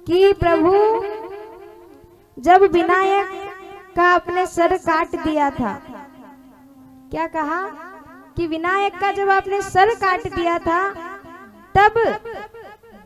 कि प्रभु जब विनायक का अपने सर काट दिया था, क्या कहा कि विनायक का जब आपने सर काट दिया था तब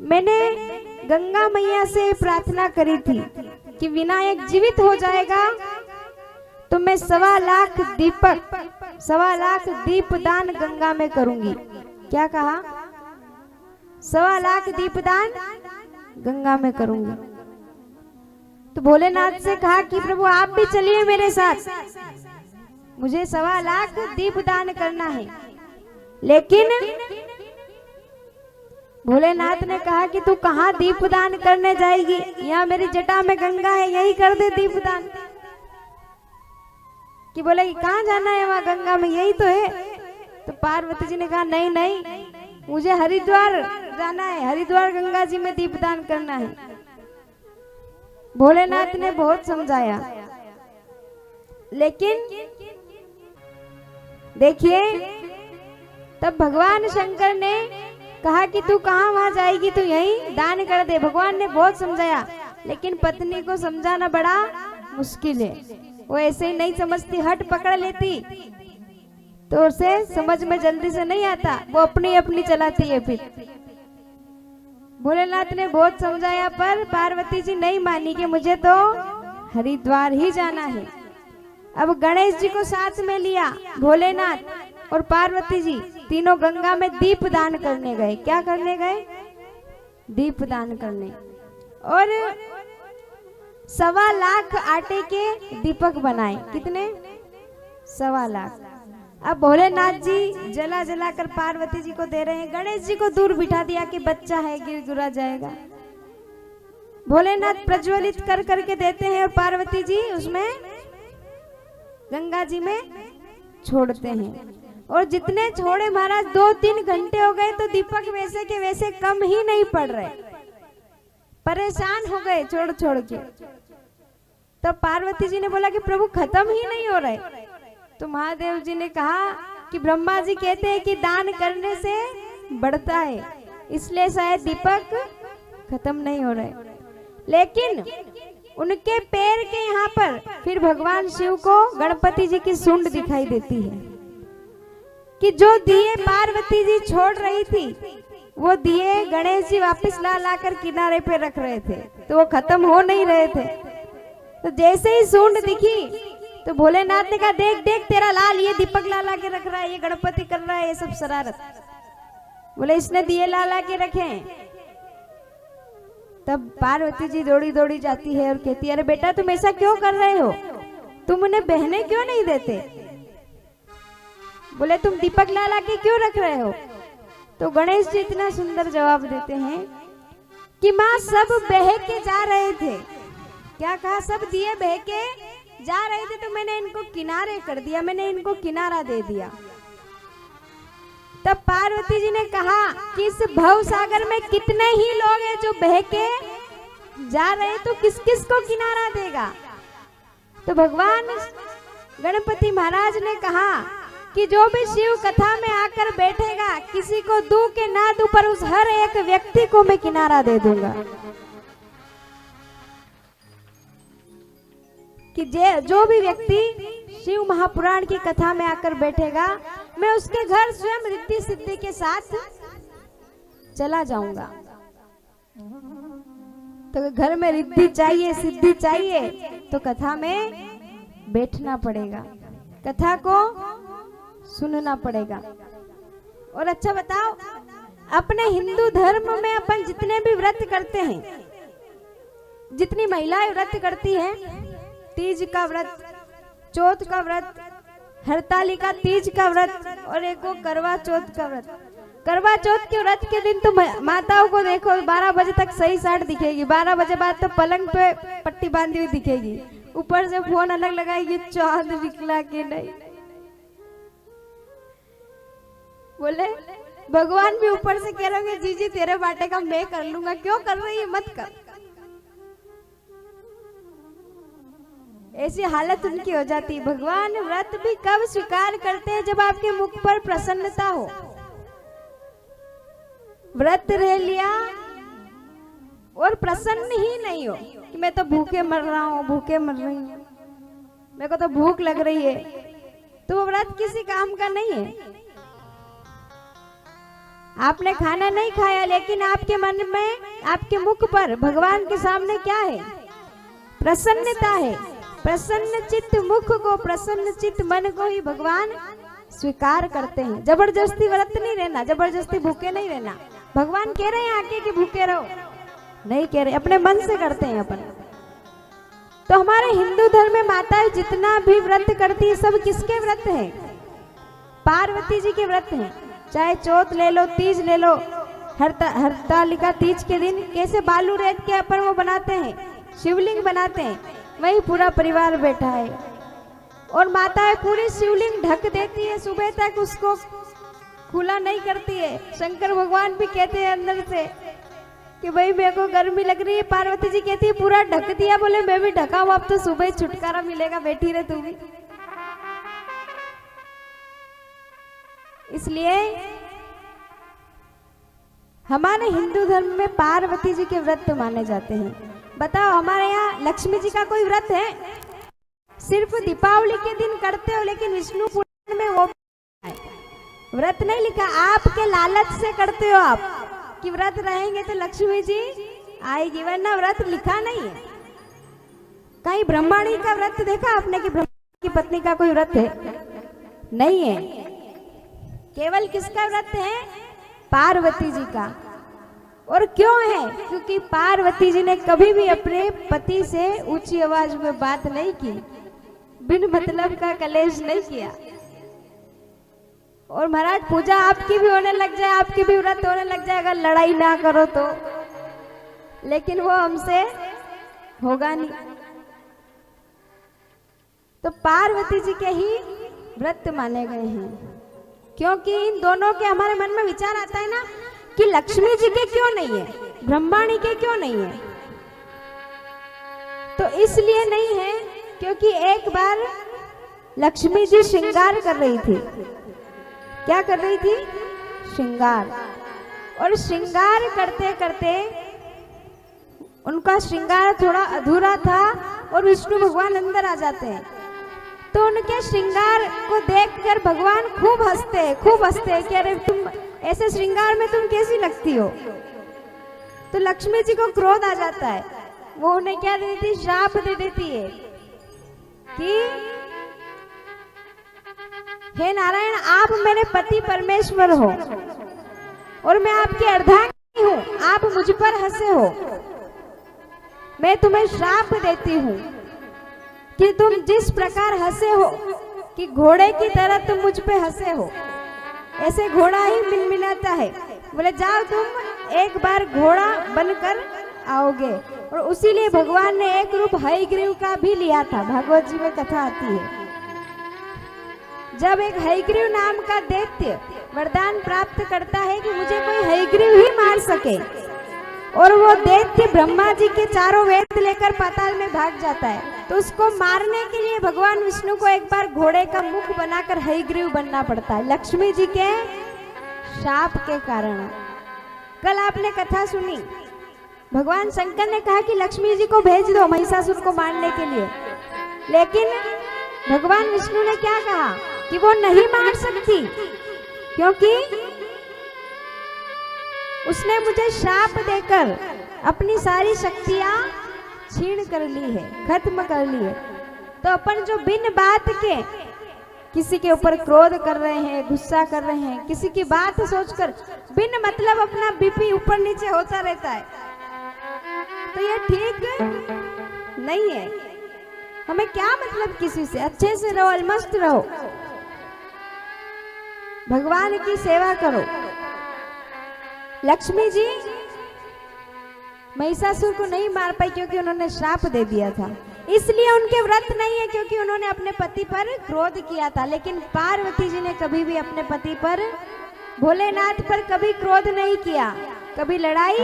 मैंने गंगा मैया से प्रार्थना करी थी कि विनायक जीवित हो जाएगा तो मैं 1.25 लाख दीपदान गंगा में करूंगी। क्या कहा? 1.25 लाख दीपदान गंगा में करूंगी। तो भोलेनाथ से कहा कि प्रभु आप भी चलिए मेरे साथ, मुझे 1.25 लाख दीपदान करना है। लेकिन भोलेनाथ ने कहा कि तू कहाँ दीपदान करने जाएगी, यहाँ मेरी जटा में गंगा है, यही कर दे दीपदान। कि बोले कि कहाँ जाना है, वहाँ गंगा में यही तो है। तो पार्वती जी ने कहा नहीं नहीं, मुझे हरिद्वार जाना है, हरिद्वार गंगा जी में दीपदान करना है। भोलेनाथ ने बहुत समझाया, लेकिन देखिए तब भगवान शंकर ने कहा कि तू कहाँ वहां जाएगी, तू यहीं दान कर दे। भगवान ने बहुत समझाया, लेकिन पत्नी को समझाना बड़ा मुश्किल है। वो ऐसे ही नहीं समझती, हट पकड़ लेती तो उसे समझ में जल्दी से नहीं आता, वो अपनी अपनी चलाती है। फिर भोलेनाथ ने बहुत समझाया पर पार्वती जी नहीं मानी कि मुझे तो हरिद्वार ही जाना है। अब गणेश जी को साथ में लिया, भोलेनाथ और पार्वती जी तीनों गंगा में दीप दान करने गए। क्या करने गए? दीप दान करने। और 1.25 लाख आटे के दीपक बनाए। कितने? 1.25 लाख। अब भोलेनाथ जी जला जला कर पार्वती जी को दे रहे हैं। गणेश जी को दूर बिठा दिया कि बच्चा है, गिर गिरा जाएगा। भोलेनाथ प्रज्वलित कर करके देते हैं और पार्वती जी उसमें गंगा जी में छोड़ते हैं। और जितने छोड़े महाराज 2-3 घंटे हो गए तो दीपक वैसे के वैसे कम ही नहीं पड़ रहे, परेशान हो गए छोड़ छोड़ के। तो पार्वती जी ने बोला कि प्रभु खत्म ही नहीं हो रहे। तो महादेव जी ने कहा कि ब्रह्मा जी कहते हैं कि दान करने से बढ़ता है, इसलिए शायद दीपक खत्म नहीं हो रहे। लेकिन उनके पैर के यहाँ पर फिर भगवान शिव को गणपति जी की सूंड दिखाई देती है कि जो दिए पार्वती जी छोड़ रही थी वो दिए गणेश जी वापस ला ला कर किनारे पे रख रहे थे, तो वो खत्म हो नहीं रहे थे। तो जैसे ही सूंड दिखी तो भोलेनाथ ने कहा देख देख तेरा लाल ये दीपक ला ला के रख रहा है, ये गणपति कर रहा है ये सब शरारत। बोले इसने दिए ला ला के रखे हैं। तब पार्वती जी दौड़ी दौड़ी जाती है और कहती है अरे बेटा तुम ऐसा क्यों कर रहे हो, तुम उन्हें बहने क्यों नहीं देते? बोले तुम दीपक ला ला के क्यों रख रहे हो? तो गणेश जी इतना सुंदर जवाब देते हैं कि माँ सब बह के जा रहे थे। क्या कहा? सब दिए बह के जा रहे थे तो मैंने इनको किनारे कर दिया, मैंने इनको किनारा दे दिया। तब पार्वती जी ने कहा कि इस भव सागर में कितने ही लोग हैं जो बह के जा रहे, तो किस किस को किनारा देगा? तो भगवान गणपति महाराज ने कहा कि जो भी शिव कथा में आकर बैठेगा, किसी को दूं के ना दूं पर उस हर एक व्यक्ति को मैं किनारा दे दूंगा। कि जो भी व्यक्ति शिव महापुराण की कथा में आकर बैठेगा, मैं उसके घर स्वयं रिद्धि सिद्धि के साथ चला जाऊंगा। तो घर में रिद्धि चाहिए, सिद्धि चाहिए, तो कथा में बैठना पड़ेगा, कथा को सुनना पड़ेगा। और अच्छा बताओ, अपने हिंदू धर्म में अपन जितने भी व्रत करते हैं, जितनी महिलाएं व्रत करती हैं, तीज का व्रत, चौथ का व्रत, हरतालिका तीज का व्रत और एक वो करवा चौथ का व्रत। करवा चौथ के व्रत के दिन तो माताओं को देखो 12 बजे तक सही साठ दिखेगी, 12 बजे बाद तो पलंग पे पट्टी बांधी हुई दिखेगी, ऊपर से फोन अलग लगाएगी चांद निकला के नहीं। बोले भगवान भी ऊपर से कह रहे जी जी तेरे बाटे का मैं कर लूंगा, क्यों कर रही है, मत कर। ऐसी हालत उनकी हो जाती। भगवान व्रत भी कब स्वीकार करते हैं? जब आपके मुख पर प्रसन्नता हो। व्रत रह लिया और प्रसन्न ही नहीं हो कि मैं तो भूखे मर रहा हूँ, भूखे मर रही हूँ, मेरे को तो भूख लग रही है, तो वो व्रत किसी काम का नहीं है। आपने खाना नहीं खाया, लेकिन आपके मन में, आपके मुख पर भगवान के सामने क्या है? प्रसन्नता है। प्रसन्न चित्त मुख को, प्रसन्न चित्त मन को ही भगवान स्वीकार करते हैं। जबरदस्ती व्रत नहीं रहना, जबरदस्ती भूखे नहीं रहना। भगवान कह रहे हैं आके कि भूखे रहो, नहीं कह रहे, अपने मन से करते हैं अपन। तो हमारे हिंदू धर्म में माताएं जितना भी व्रत करती है, सब किसके व्रत हैं? पार्वती जी के व्रत हैं। चाहे चौथ ले लो, तीज ले लो, हरतालिका तीज के दिन कैसे बालू रेत के अपन वो बनाते हैं, शिवलिंग बनाते हैं, वही पूरा परिवार बैठा है और माताएं पूरी शिवलिंग ढक देती है, सुबह तक उसको खुला नहीं करती है। शंकर भगवान भी कहते हैं अंदर से कि भाई मेरे को गर्मी लग रही है, पार्वती जी कहती है पूरा ढक दिया, बोले मैं भी ढका हूं, अब तो सुबह ही छुटकारा मिलेगा, बैठी रहे तू भी। इसलिए हमारे हिंदू धर्म में पार्वती जी के व्रत माने जाते हैं। बताओ हमारे यहाँ लक्ष्मी जी का कोई व्रत है? सिर्फ दीपावली के दिन करते हो, लेकिन विष्णु पुराण में वो व्रत नहीं लिखा। आपके लालच से करते हो आप कि व्रत रहेंगे तो लक्ष्मी जी आएगी, वरना व्रत लिखा नहीं है। कहीं ब्रह्माणी का व्रत देखा आपने कि ब्रह्मा की पत्नी का कोई व्रत है? नहीं है। केवल किसका व्रत है? पार्वती जी का। और क्यों है? क्योंकि पार्वती जी ने कभी भी अपने पति से ऊंची आवाज में बात नहीं की, बिन मतलब का कलेश नहीं किया। और महाराज पूजा आपकी भी होने लग जाए, आपकी भी व्रत होने लग जाए, अगर लड़ाई ना करो तो, लेकिन वो हमसे होगा नहीं। तो पार्वती जी के ही व्रत माने गए हैं, क्योंकि इन दोनों के हमारे मन में विचार आता है ना कि लक्ष्मी जी के क्यों नहीं है, ब्रह्माणी के क्यों नहीं है। तो इसलिए नहीं है क्योंकि एक बार लक्ष्मी जी श्रृंगार कर रही थी। क्या कर रही थी? श्रृंगार। और श्रृंगार करते करते उनका श्रृंगार थोड़ा अधूरा था और विष्णु भगवान अंदर आ जाते हैं। तो उनके श्रृंगार को देखकर भगवान खूब हंसते हैं, खूब हंसते हैं कि अरे तुम ऐसे श्रृंगार में तुम कैसी लगती हो। तो लक्ष्मी जी को क्रोध आ जाता है। वो उन्हें क्या दे देती? श्राप दे देती है कि हे नारायण, आप मेरे पति परमेश्वर हो और मैं आपकी अर्धांगिनी हूँ, आप मुझ पर हंसे हो। मैं तुम्हें श्राप देती हूँ कि तुम जिस प्रकार हंसे हो कि घोड़े की तरह तुम मुझ पे हंसे हो, ऐसे घोड़ा ही मिनमिनाता है। बोले जाओ तुम एक बार घोड़ा बनकर आओगे। और उसीलिए भगवान ने एक रूप हयग्रीव का भी लिया था। भागवत जी में कथा आती है, जब एक हयग्रीव नाम का दैत्य वरदान प्राप्त करता है कि मुझे कोई हयग्रीव ही मार सके, और वो दैत्य ब्रह्मा जी के चारों वेद लेकर पाताल में भाग जाता है, तो उसको मारने के लिए भगवान विष्णु को एक बार घोड़े का मुख बनाकर हयग्रीव बनना पड़ता है, लक्ष्मी जी के शाप के कारण। कल आपने कथा सुनी, भगवान शंकर ने कहा कि लक्ष्मी जी को भेज दो महिषासुर को मारने के लिए, लेकिन भगवान विष्णु ने क्या कहा कि वो नहीं मार सकती, क्योंकि उसने मुझे शाप देकर अपनी सारी शक्तियां छीन कर ली है, खत्म कर ली है। तो अपन जो बिन बात के किसी के ऊपर क्रोध कर रहे हैं, गुस्सा कर रहे हैं, किसी की बात सोचकर बिन मतलब अपना बीपी ऊपर नीचे होता रहता है, तो ये ठीक नहीं है। हमें क्या मतलब किसी से? अच्छे से रहो, अलमस्त रहो, भगवान की सेवा करो। लक्ष्मी जी महिषासुर को नहीं मार पाई क्योंकि उन्होंने श्राप दे दिया था, इसलिए उनके व्रत नहीं है, क्योंकि उन्होंने अपने पति पर क्रोध किया था। लेकिन पार्वती जी ने कभी भी अपने पति पर, भोलेनाथ पर कभी क्रोध नहीं किया, कभी लड़ाई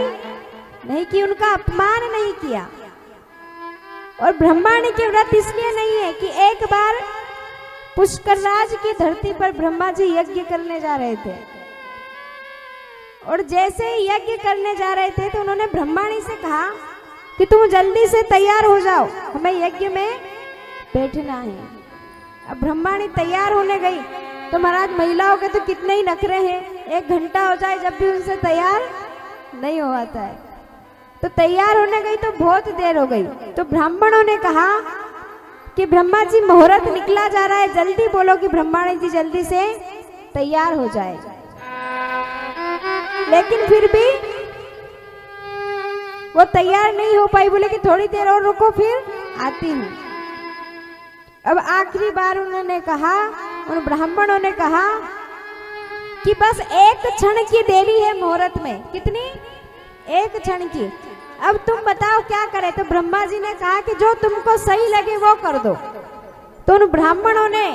नहीं की, उनका अपमान नहीं किया। और ब्रह्माणी के व्रत इसलिए नहीं है कि एक बार पुष्कर राज की धरती पर ब्रह्मा जी यज्ञ करने जा रहे थे और जैसे ही यज्ञ करने जा रहे थे तो उन्होंने ब्रह्माणी से कहा कि तुम जल्दी से तैयार हो जाओ, हमें यज्ञ में बैठना है। अब ब्रह्माणी तैयार होने गई तो महाराज महिलाओं के तो कितने ही नखरे हैं, 1 घंटा हो जाए जब भी उनसे तैयार नहीं हो आता है। तो तैयार होने गई तो बहुत देर हो गई। तो ब्राह्मणों ने कहा कि ब्रह्मा जी मुहूर्त निकला जा रहा है, जल्दी बोलो कि ब्रह्माणी जी जल्दी से तैयार हो जाए। लेकिन फिर भी वो तैयार नहीं हो पाई, बोले कि थोड़ी देर और रुको फिर आती हूँ। अब आखिरी बार उन्होंने कहा, उन ब्राह्मणों ने कहा कि बस 1 क्षण की देरी है मुहूर्त में। कितनी? 1 क्षण की। अब तुम बताओ क्या करें। तो ब्रह्मा जी ने कहा कि जो तुमको सही लगे वो कर दो। तो उन ब्राह्मणों ने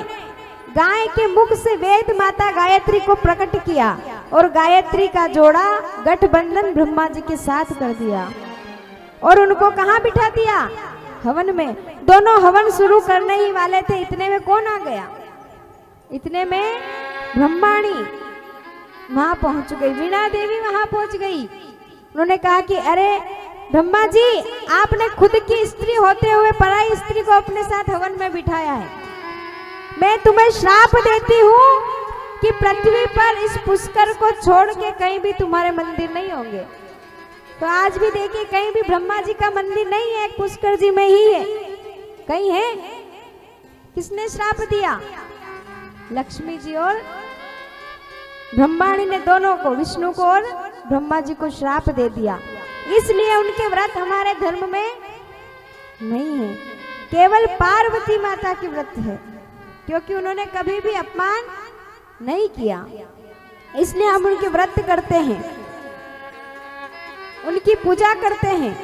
गाय के मुख से वेद माता गायत्री को प्रकट किया और गायत्री का जोड़ा गठबंधन ब्रह्मा जी के साथ कर दिया और उनको कहाँ बिठा दिया? हवन में। दोनों हवन शुरू करने ही वाले थे, इतने में कौन आ गया? इतने में ब्रह्माणी वहां पहुंच गई, वीणा देवी वहां पहुंच गई। उन्होंने कहा कि अरे ब्रह्मा जी, आपने खुद की स्त्री होते हुए पराई स्त्री को अपने साथ हवन में बिठाया है। मैं तुम्हें श्राप देती हूँ कि पृथ्वी पर इस पुष्कर को छोड़ के कहीं भी तुम्हारे मंदिर नहीं होंगे। तो आज भी देखिए कहीं भी ब्रह्मा जी का मंदिर नहीं है, पुष्कर जी में ही है। कहीं है? किसने श्राप दिया? लक्ष्मी जी और ब्रह्माणी ने दोनों को, विष्णु को और ब्रह्मा जी को श्राप दे दिया। इसलिए उनके व्रत हमारे धर्म में नहीं है, केवल पार्वती माता की व्रत है, क्योंकि उन्होंने कभी भी अपमान नहीं किया। इसलिए हम उनके व्रत करते हैं, उनकी पूजा करते हैं।